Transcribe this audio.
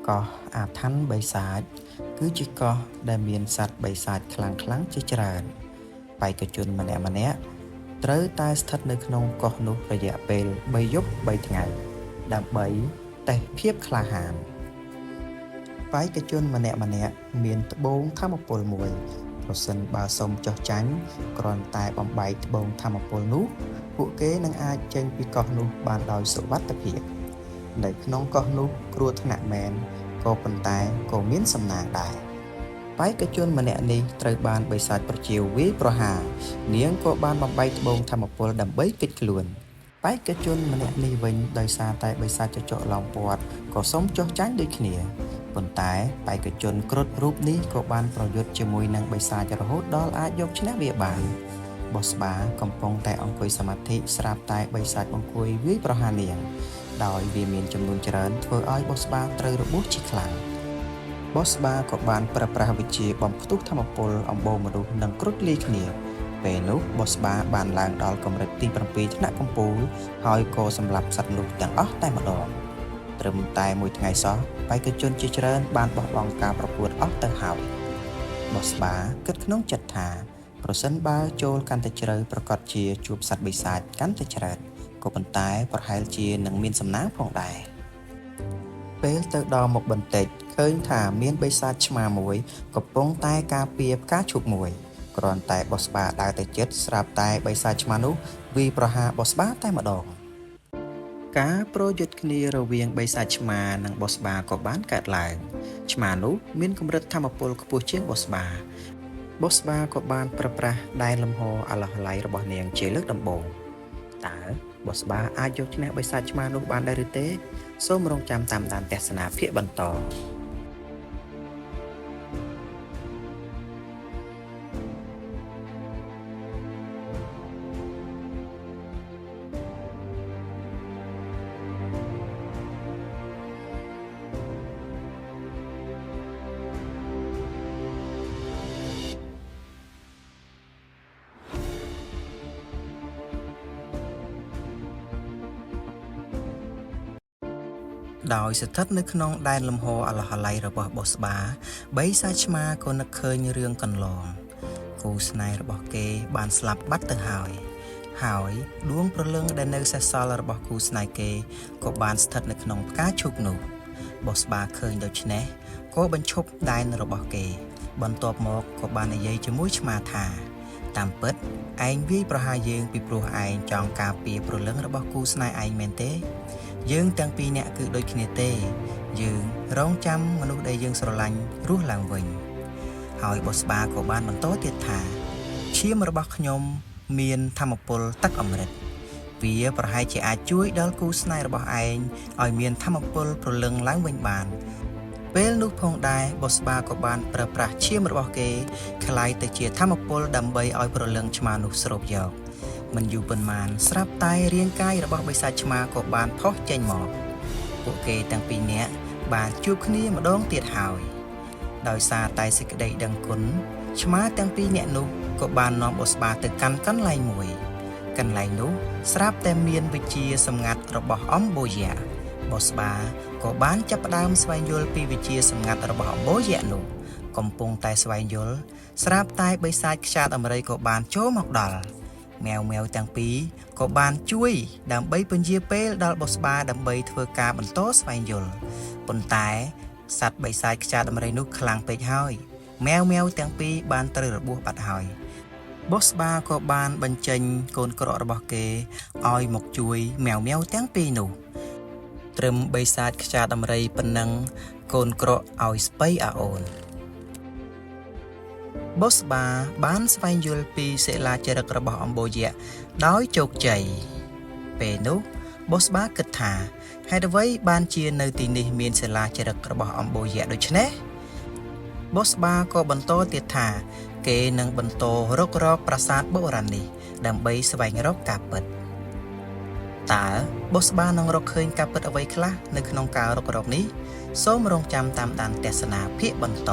កោះអាថ័ន្តបិសាចគឺជាកោះដែលមានសត្វបិសាចខ្លាំងៗជាច្រើនបេក្ខជនម្នាក់ៗត្រូវតែស្ថិតនៅក្នុងកោះនោះរយៈពេល3យប់3ថ្ងៃដើម្បីតេស្តភាពក្លាហានបេក្ខជនម្នាក់ៗមានត្បូងថាមពលមួយប្រសិនបើសុំចុះចាញ់គ្រាន់តែបំបែកត្បូងថាមពលនោះពួកគេនឹងអាចចេញពីកោះនោះបានដោយសុវត្ថិភាពនៅក្នុងកោះនោះគ្រោះថ្នាក់មែនក៏ប៉ុន្តែក៏មានសំណាងដែរបេក្ខជនម្នាក់នេះត្រូវបានបិសាចប្រជាវាយប្រហារនាងក៏បានបំបែកត្បូងថាមពលដើម្បីគេចខ្លួនបេក្ខជនម្នាក់នេះវិញដោយសារតែបិសាចចចកឡោមព័ទ្ធក៏សុំចុះចាញ់ដូចគ្នាប៉ុន្តែបេក្ខជនគ្រុឌរូបនេះក៏បានប្រយុទ្ធជាមួយនឹងបិសាចរហូតដល់អាចយកឈ្នះវាបានបោះស្បាកំពុងតែអង្គុយសមាធិស្រាប់តែបិសាចអង្គុយវាយប្រហារនាងដោយវាមានចំនួនច្រើនធ្វើឲ្យបោះស្បាត្រូវរបួសជាខ្លាំងបោះស្បាក៏បានប្រើប្រាស់វិជ្ជាបំផ្ទុះធម្មពលអំបូរមនុស្សនិងគ្រុឌលាយគ្នាពេលនោះបោះស្បាបានឡើងដល់កម្រិតទី7ថ្នាក់កំពូលហើយក៏សម្លាប់សត្វនោះទាំងអស់តែម្ដងត្រឹមតែមួយថ្ងៃសោះបេក្ខជនជាច្រើនបានបោះបង់ការប្រកួតអស់ទៅហើយបោះស្បាគិតក្នុងចិត្តថាប្រសិនបើចូលកាន់តែជ្រៅប្រកាសជាជួបសត្វបិសាចកាន់តែច្រើនក៏ប៉ុន្តែប្រហែលជានឹងមានសំណាងផងដែរពេលទៅដល់មុខបន្តិចឃើញថាមានបិសាចឆ្មាមួយកំពុងតែការពារផ្កាឈូកមួយគ្រាន់តែបោះស្បាដើរទៅជិតស្រាប់តែបិសាចឆ្មានោះវាយប្រហារបោះស្បាតែម្ដងការប្រយុទ្ធគ្នារវាងបិសាចឆ្មានិងបោះស្បាក៏បានកើតឡើងឆ្មានោះមានកម្រិតថាមពលខ្ពស់ជាងបោះស្បាក៏បានប្រើប្រាស់ដែនលំហអាឡោះអាល័យរបស់នាងជាលើកដំបូងតើបោះស្បាអាចយកឈ្នះបិសាចឆ្មានោះបានដែរឬទេសូមរងចាំតាមដានទស្សនាភាគបន្តដោយស្ថិតនៅក្នុងដែនលំហអាឡោះអាល័យរបស់បោះស្បាបិសាចឆ្មាក៏នឹកឃើញរឿងកន្លងគូស្នេហ៍របស់គេបានស្លាប់បាត់ទៅហើយដួងព្រលឹងដែលនៅសេសសល់របស់គូស្នេហ៍គេក៏បានស្ថិតនៅក្នុងផ្កាឈូកនោះបោះស្បាឃើញដូច្នេះក៏បញ្ឈប់ដែនរបស់គេបន្ទាប់មកក៏បាននិយាយជាមួយឆ្មាថាតាមពិតឯងវាយប្រហារយើងពីព្រោះឯងចង់ការពារព្រលឹងរបស់គូស្នេហ៍ឯងមែនទេយើងទាំងពីរនាក់គឺដូចគ្នាទេយើងរងចាំមនុស្សដែលយើងស្រឡាញ់រស់ឡើងវិញហើយបោះស្បាក៏បានបន្តទៀតថាឈាមរបស់ខ្ញុំមានធម្មពលទឹកអម្រឹតវាប្រហែលជាអាចជួយដល់គូស្នេហ៍របស់ឯងឲ្យមានធម្មពលព្រលឹងឡើងវិញបានពេលនោះផងដែរបោះស្បាក៏បានប្រើប្រាស់ឈាមរបស់គេคล้ายទៅជាធម្មពលដើម្បីឲ្យព្រលឹងឆ្មានោះស្រូបយកមិនយូរប៉ុន្មានស្រាប់តែរាងកាយរបស់បិសាចឆ្មាក៏បានផុសចេញមកពួកគេទាំងពីរនាក់បានជួបគ្នាម្ដងទៀតហើយដោយសារតែសេចក្តីដឹងគុណឆ្មាទាំងពីរនាក់នោះក៏បាននាំបោះស្បាទៅកាន់កន្លែងមួយកន្លែងនោះស្រាប់តែមានវិជាសម្ងាត់របស់អំបូរយៈបោះស្បាក៏បានចាប់ផ្ដើមស្វែងយល់ពីវិជាសម្ងាត់របស់អំបូរយៈនោះកំពុងតែស្វែងយល់ស្រាប់តែបិសាចខ្យាតអមរីក៏បានចូលមកដល់ម៉ែវទាំងពីរក៏បានជួយដើម្បីពន្យាពេលដល់បោះស្បាដើម្បីធ្វើការបន្តស្វែងយល់ប៉ុន្តែសត្វបិសាចខ្យាតអមរីនោះខ្លាំងពេកហើយម៉ែវទាំងពីរបានត្រូវរបួសបាត់ហើយបោះស្បាក៏បានបញ្ចេញកូនក្រក់របស់គេឲ្យមកជួយម៉ែវទាំងពីរនោះត្រឹមបិសាចខ្យាតអមរីប៉ុណ្ណឹងកូនក្រក់ឲ្យស្ពៃអាអូនបោះស្បាបានស្វែងយល់ពីសិលាចារឹករបស់អំបូរយៈដោយជោគជ័យពេលនោះបោះស្បាគិតថាហេតុអ្វីបានជានៅទីនេះមានសិលាចារឹករបស់អំបូរយៈដូច្នេះបោះស្បាក៏បន្តទៀតថាគេនឹងបន្តរុករកប្រាសាទបុរាណនេះដើម្បីស្វែងរកការពិតតើបោះស្បានឹងរកឃើញការពិតអ្វីខ្លះនៅក្នុងការរុករកនេះសូមរងចាំតាមដានទស្សនាភាគបន្ត